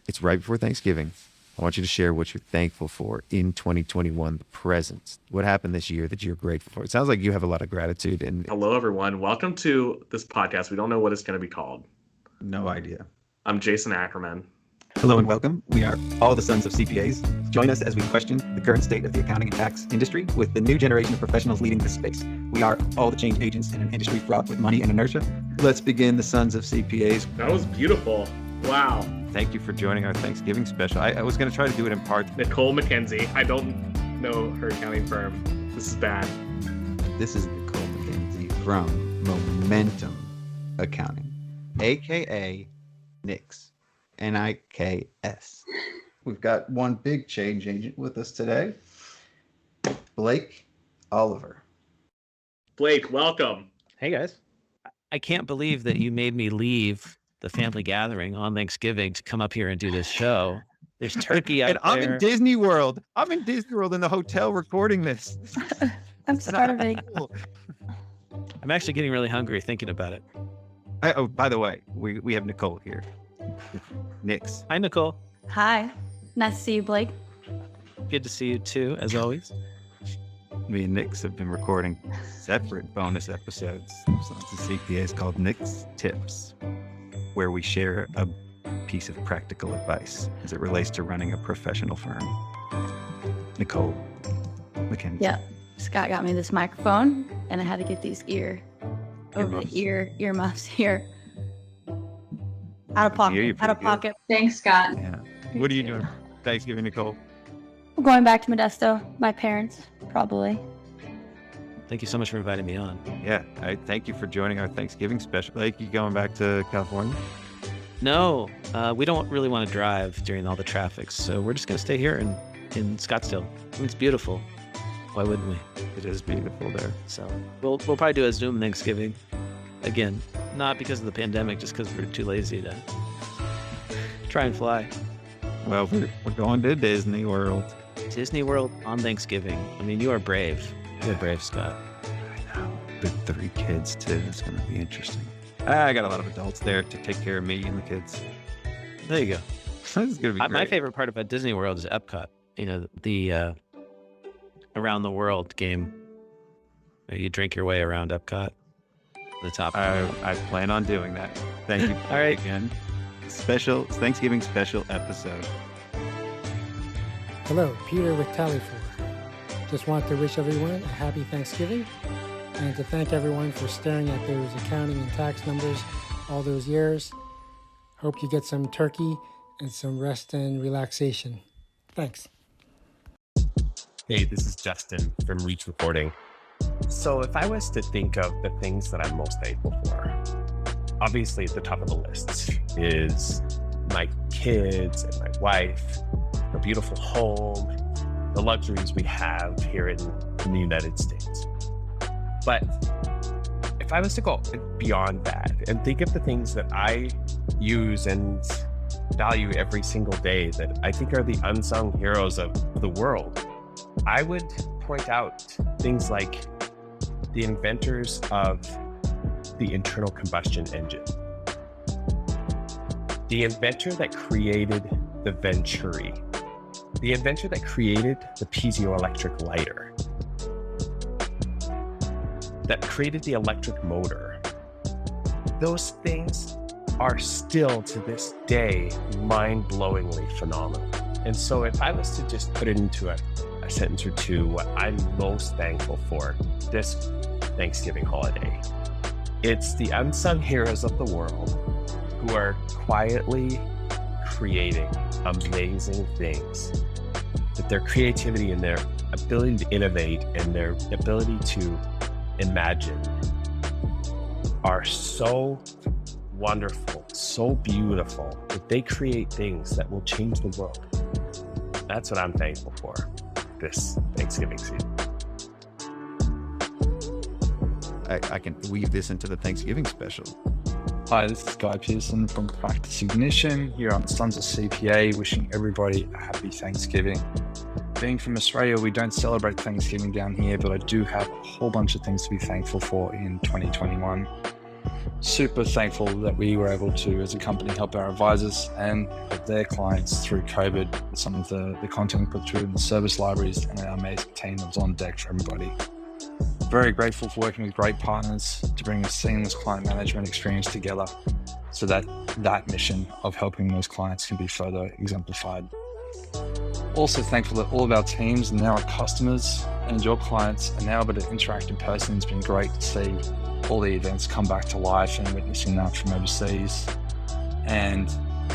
It's right before Thanksgiving. I want you to share what you're thankful for in 2021, the present. What happened this year that you're grateful for? It sounds like you have a lot of gratitude. And hello, everyone. Welcome to this podcast. We don't know what it's going to be called. No idea. I'm Jason Ackerman. Hello and welcome. We are all the sons of CPAs. Join us as we question the current state of the accounting and tax industry with the new generation of professionals leading this space. We are all the change agents in an industry fraught with money and inertia. let's begin the Sons of CPAs. That was beautiful. Wow. Thank you for joining our Thanksgiving special. I was going to try to do it in parts. Nikole Mackenzie. I don't know her accounting firm. This is bad. This is Nikole Mackenzie from Momentum Accounting, aka Nix. Niks. We've got one big change agent with us today, Blake Oliver. Blake, welcome. Hey guys. I can't believe that you made me leave the family gathering on Thanksgiving to come up here and do this show. There's turkey out And I'm there. in Disney World. I'm in Disney World in the hotel recording this. I'm starving. I'm actually getting really hungry thinking about it. Oh, by the way, we have Nikole here. Nix. Hi, Nikole. Hi. Nice to see you, Blake. Good to see you too, as always. Me and Nix have been recording separate bonus episodes of Sons of CPAs called Nix Tips, where we share a piece of practical advice as it relates to running a professional firm. Nikole Mackenzie. Yeah. Scott got me this microphone, and I had to get these earmuffs here. Out of pocket. Out of pocket. Thanks, Scott. Yeah. What are you doing for Thanksgiving, Nikole? I'm going back to Modesto. My parents, probably. Thank you so much for inviting me on. Yeah, I thank you for joining our Thanksgiving special. Like, you going back to California? No, we don't really want to drive during all the traffic, so we're just going to stay here in Scottsdale. I mean, it's beautiful. Why wouldn't we? It is beautiful there. So we'll probably do a Zoom Thanksgiving. Again, not because of the pandemic, just because we're too lazy to try and fly. Well, we're going to Disney World. Disney World on Thanksgiving. I mean, you are brave. You're brave, Scott. I know. With 3 kids, too. It's going to be interesting. I got a lot of adults there to take care of me and the kids. There you go. This is going to be great. My favorite part about Disney World is Epcot. You know, the Around the World game. You drink your way around Epcot. The top. I plan on doing that. Thank you. All right. Again. Special Thanksgiving special episode. Hello, Peter with Tally4. Just want to wish everyone a happy Thanksgiving and to thank everyone for staring at those accounting and tax numbers all those years. Hope you get some turkey and some rest and relaxation. Thanks. Hey, this is Justin from Reach Reporting. So if I was to think of the things that I'm most thankful for, obviously at the top of the list is my kids and my wife, our beautiful home, the luxuries we have here in the United States. But if I was to go beyond that and think of the things that I use and value every single day that I think are the unsung heroes of the world, I would point out things like the inventors of the internal combustion engine, the inventor that created the Venturi, the inventor that created the piezoelectric lighter, that created the electric motor. Those things are still to this day mind-blowingly phenomenal. And so if I was to just put it into a sentence or two, what I'm most thankful for this Thanksgiving holiday, it's the unsung heroes of the world who are quietly creating amazing things, that their creativity and their ability to innovate and their ability to imagine are so wonderful, so beautiful, that they create things that will change the world. That's what I'm thankful for this Thanksgiving season. I can weave this into the Thanksgiving special. Hi, this is Guy Pearson from Practice Ignition here on Sons of CPA, wishing everybody a happy Thanksgiving. Being from Australia, we don't celebrate Thanksgiving down here, but I do have a whole bunch of things to be thankful for in 2021. super thankful that we were able to, as a company, help our advisors and help their clients through COVID with some of the content put through in the service libraries and our amazing team that was on deck for everybody. Very grateful for working with great partners to bring a seamless client management experience together so that that mission of helping those clients can be further exemplified. Also thankful that all of our teams and now our customers and your clients are now able to interact in person. It's been great to see all the events come back to life and witnessing that from overseas. And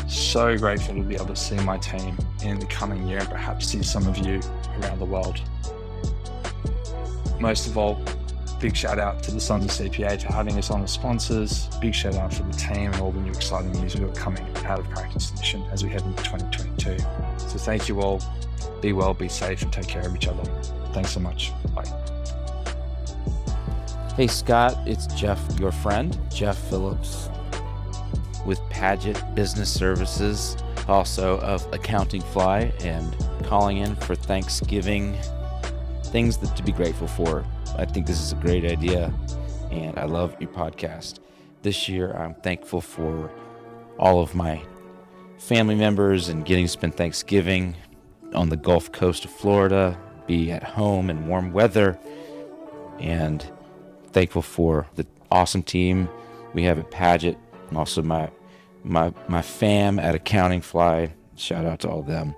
so grateful to be able to see my team in the coming year and perhaps see some of you around the world. Most of all, big shout out to the Sons of CPA for having us on as sponsors. Big shout out for the team and all the new exciting news we've got coming out of Practice Mission as we head into 2022. So thank you all. Be well, be safe, and take care of each other. Thanks so much. Bye. Hey Scott, it's Jeff, your friend, Jeff Phillips with Paget Business Services, also of Accounting Fly, and calling in for Thanksgiving. Things that to be grateful for. I think this is a great idea, and I love your podcast. This year, I'm thankful for all of my family members and getting to spend Thanksgiving on the Gulf Coast of Florida, be at home in warm weather, and thankful for the awesome team we have at Paget, and also my fam at Accounting Fly. Shout out to all of them.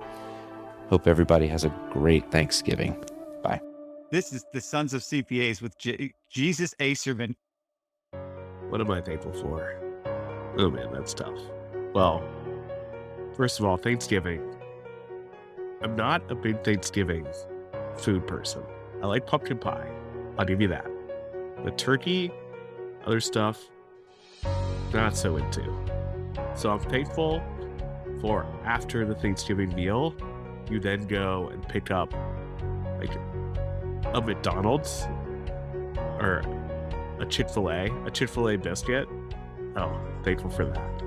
Hope everybody has a great Thanksgiving. Bye. This is the Sons of CPAs with Jesus Acerman. What am I thankful for? Oh man, that's tough. Well, first of all, Thanksgiving. I'm not a big Thanksgiving food person. I like pumpkin pie. I'll give you that. The turkey, other stuff, not so into. So I'm thankful for after the Thanksgiving meal, you then go and pick up like a McDonald's or a Chick-fil-A biscuit. Oh, thankful for that.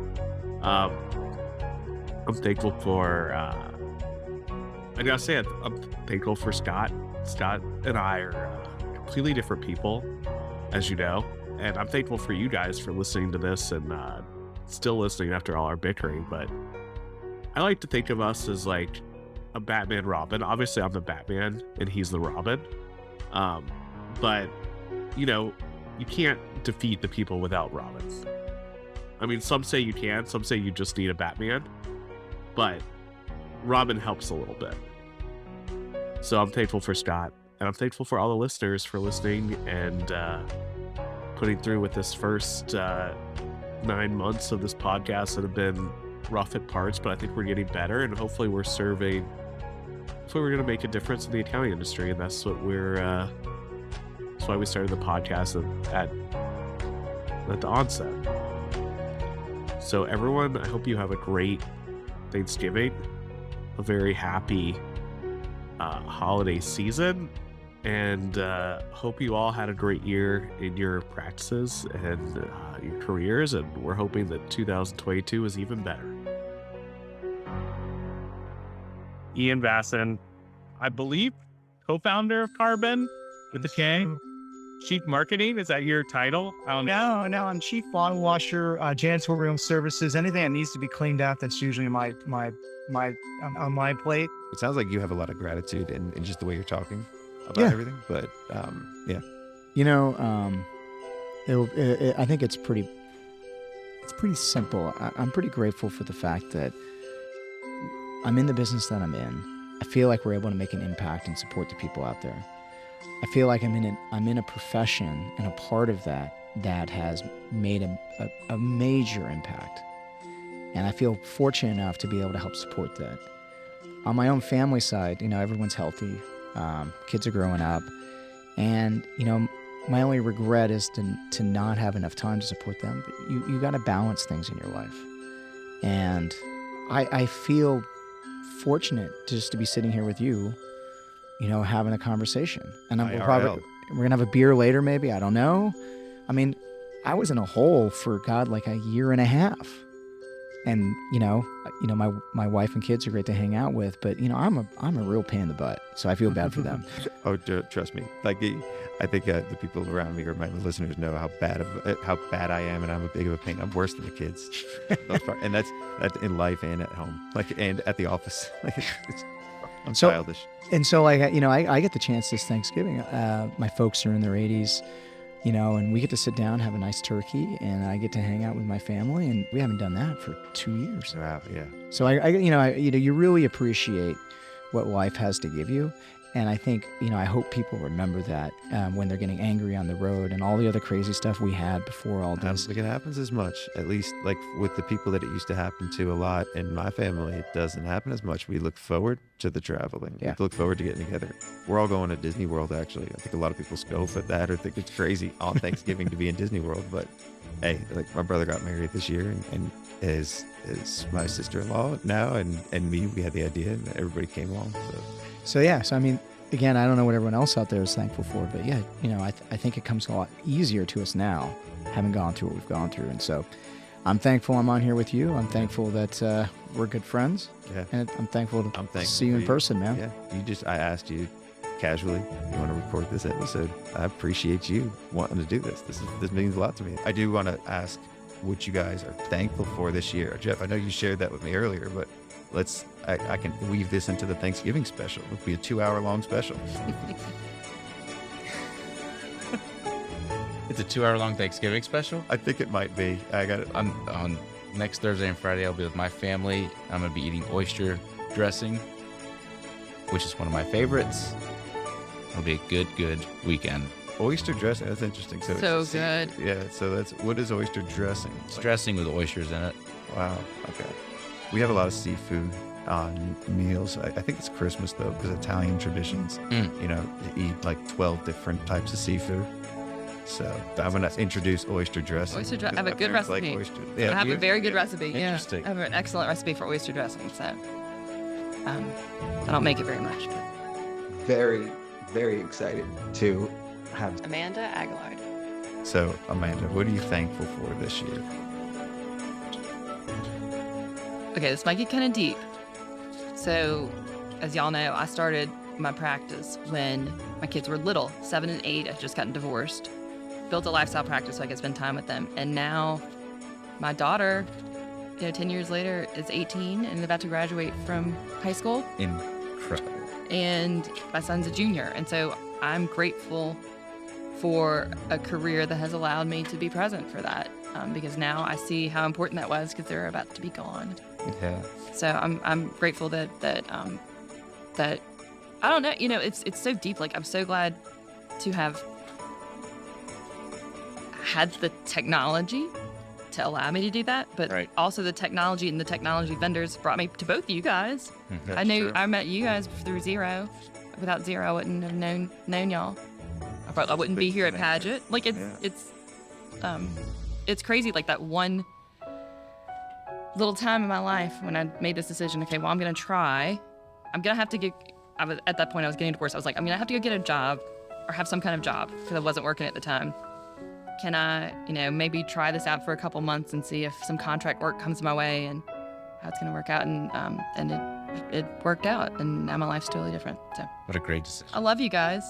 I'm thankful for, I gotta say, I'm thankful for Scott. Scott and I are completely different people, as you know, and I'm thankful for you guys for listening to this and still listening after all our bickering. But I like to think of us as like a Batman Robin. Obviously, I'm the Batman and he's the Robin. But you know, you can't defeat the people without Robins. I mean, some say you can, some say you just need a Batman, but Robin helps a little bit. So I'm thankful for Scott, and I'm thankful for all the listeners for listening and putting through with this first 9 months of this podcast that have been rough at parts, but I think we're getting better, and hopefully we're going to make a difference in the accounting industry, and that's what that's why we started the podcast at the onset. So everyone, I hope you have a great Thanksgiving, a very happy holiday season, and hope you all had a great year in your practices and your careers, and we're hoping that 2022 is even better. Ian Vacin, I believe, co-founder of Carbon with the K. Chief Marketing, is that your title? I don't know. No, I'm Chief Lawn Washer, Janitorial Services. Anything that needs to be cleaned out, that's usually on my plate. It sounds like you have a lot of gratitude in just the way you're talking about everything. But yeah, you know, I think it's pretty simple. I'm pretty grateful for the fact that I'm in the business that I'm in. I feel like we're able to make an impact and support the people out there. I feel like I'm in a profession and a part of that has made a major impact. And I feel fortunate enough to be able to help support that. On my own family side, you know, everyone's healthy. Kids are growing up. And, you know, my only regret is to not have enough time to support them. But you got to balance things in your life. And I feel fortunate just to be sitting here with you, you know, having a conversation. And we're going to have a beer later, maybe. I don't know. I mean, I was in a hole for, God, like a year and a half. and my wife and kids are great to hang out with, but I'm a real pain in the butt, so I feel bad for them. Oh, trust me. Like, I think the people around me or my listeners know how bad I am, and I'm a big of a pain. I'm worse than the kids, and that's in life and at home, and at the office. I'm childish. And so, I get the chance this Thanksgiving. My folks are in their 80s, and we get to sit down, have a nice turkey, and I get to hang out with my family, and we haven't done that for 2 years. Wow, yeah. So you really appreciate what life has to give you. And I think, I hope people remember that when they're getting angry on the road and all the other crazy stuff we had before all I don't this. think it happens as much, at least like with the people that it used to happen to a lot. In my family, it doesn't happen as much. We look forward to the traveling. Yeah. We look forward to getting together. We're all going to Disney World, actually. I think a lot of people scoff at that or think it's crazy on Thanksgiving to be in Disney World. But hey, like my brother got married this year, and is my sister-in-law now, and me, we had the idea, and everybody came along. So I mean, again, I don't know what everyone else out there is thankful for, but yeah, I think it comes a lot easier to us now, having gone through what we've gone through. And so I'm thankful I'm on here with you. I'm thankful that we're good friends. Yeah. And I'm thankful to thankful see you in person, man. Yeah. I asked you casually, you want to record this episode? I appreciate you wanting to do this. This means a lot to me. I do want to ask what you guys are thankful for this year. Jeff, I know you shared that with me earlier, but I can weave this into the Thanksgiving special. It'll be a 2-hour-long special. It's a 2-hour-long Thanksgiving special? I think it might be. I got it. On next Thursday and Friday, I'll be with my family. I'm going to be eating oyster dressing, which is one of my favorites. It'll be a good weekend. Oyster dressing, that's interesting. So good. Yeah, so what is oyster dressing? It's dressing with oysters in it. Wow, okay. We have a lot of seafood on meals. I think it's Christmas, though, because Italian traditions, to eat like 12 different types of seafood. So I'm going to introduce oyster dressing. I have a good recipe. I have a very good recipe. Interesting. I have an excellent recipe for oyster dressing. So I don't make it very much. But. Very, very excited to have Amanda Aguillard. So, Amanda, what are you thankful for this year? Okay, this might get kind of deep. So, as y'all know, I started my practice when my kids were little, 7 and 8. I had just gotten divorced. Built a lifestyle practice so I could spend time with them. And now my daughter, 10 years later, is 18 and about to graduate from high school. Incredible. And my son's a junior. And so I'm grateful for a career that has allowed me to be present for that. Because now I see how important that was because they're about to be gone. Yeah. So I'm grateful that I don't know, it's so deep. Like, I'm so glad to have had the technology to allow me to do that, but also the technology and the technology vendors brought me to both you guys. I met you guys through Zero. Without Zero, I wouldn't have known y'all. I wouldn't be here at Paget. Like, it's crazy. Like, that one little time in my life when I made this decision. Okay, well, I'm gonna try. I'm gonna have to get. At that point, I was getting divorced. I was like, I'm gonna have to go get a job or have some kind of job because I wasn't working at the time. Can I, maybe try this out for a couple months and see if some contract work comes my way and how it's gonna work out? And it worked out, and now my life's totally different. So what a great decision. I love you guys.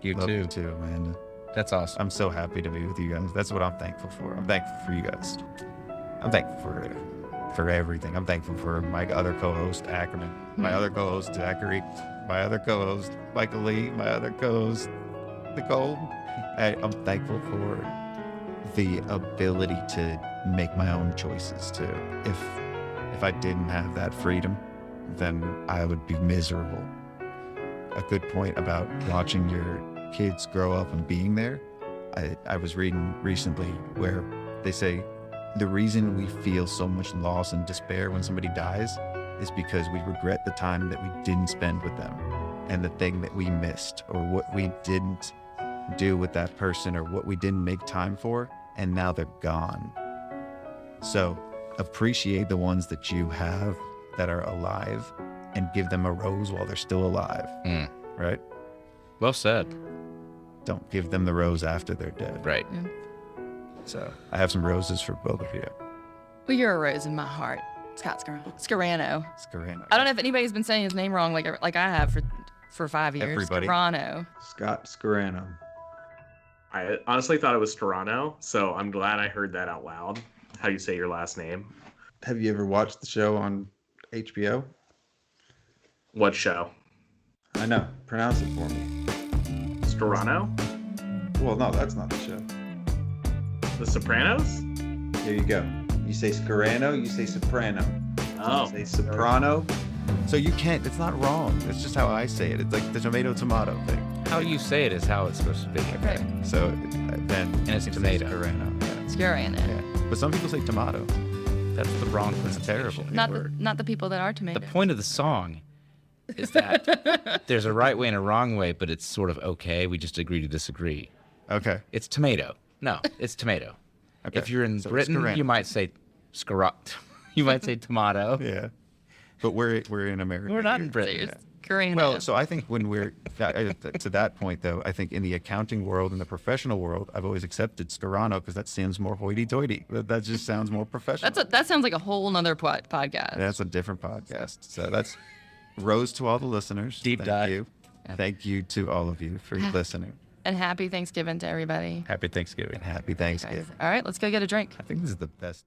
Love you too, Amanda. That's awesome. I'm so happy to be with you guys. That's what I'm thankful for. I'm thankful for you guys. I'm thankful for everything. I'm thankful for my other co-host, Ackerman, my other co-host, Zachary, my other co-host, Michael Lee, my other co-host, Nikole. I'm thankful for the ability to make my own choices too. If I didn't have that freedom, then I would be miserable. A good point about watching your kids grow up and being there. I was reading recently where they say the reason we feel so much loss and despair when somebody dies is because we regret the time that we didn't spend with them and the thing that we missed or what we didn't do with that person or what we didn't make time for, and now they're gone. So appreciate the ones that you have that are alive and give them a rose while they're still alive. Right? Well said. Don't give them the rose after they're dead. Right. Yeah. So I have some roses for both of you. Well, you're a rose in my heart. Scott Scarano. Scarano. I don't know if anybody's been saying his name wrong like I have for 5 years. Everybody. Scarano. Scott Scarano. I honestly thought it was Toronto, so I'm glad I heard that out loud. How you say your last name? Have you ever watched the show on HBO? What show? I know. Pronounce it for me. Toronto? Well, no, that's not the show. The Sopranos? There you go. You say Scarano, you say soprano. Oh. You say soprano. So you can't, it's not wrong. It's just how I say it. It's like the tomato thing. How you say it is how it's supposed to be. Right. So then. And it's tomato. Scarano. Yeah. Scarano. Yeah. But some people say tomato. That's the wrong That's pronunciation. terrible. Not the people that are tomato. The point of the song is that there's a right way and a wrong way, but it's sort of okay. We just agree to disagree. Okay. It's tomato. No, it's tomato. Okay. If you're in So Britain, Scarano. you might say you might say tomato. Yeah. But we're in America. We're not in here. Britain. Scarano. Well, so I think when we're to that point, though, I think in the accounting world and the professional world, I've always accepted Scarano because that sounds more hoity-toity. That just sounds more professional. that sounds like a whole nother podcast. That's a different podcast. So that's rose to all the listeners. Deep dive. Thank you. Thank you to all of you for listening. And happy Thanksgiving to everybody. Happy Thanksgiving. And happy Thanksgiving. All right, let's go get a drink. I think this is the best.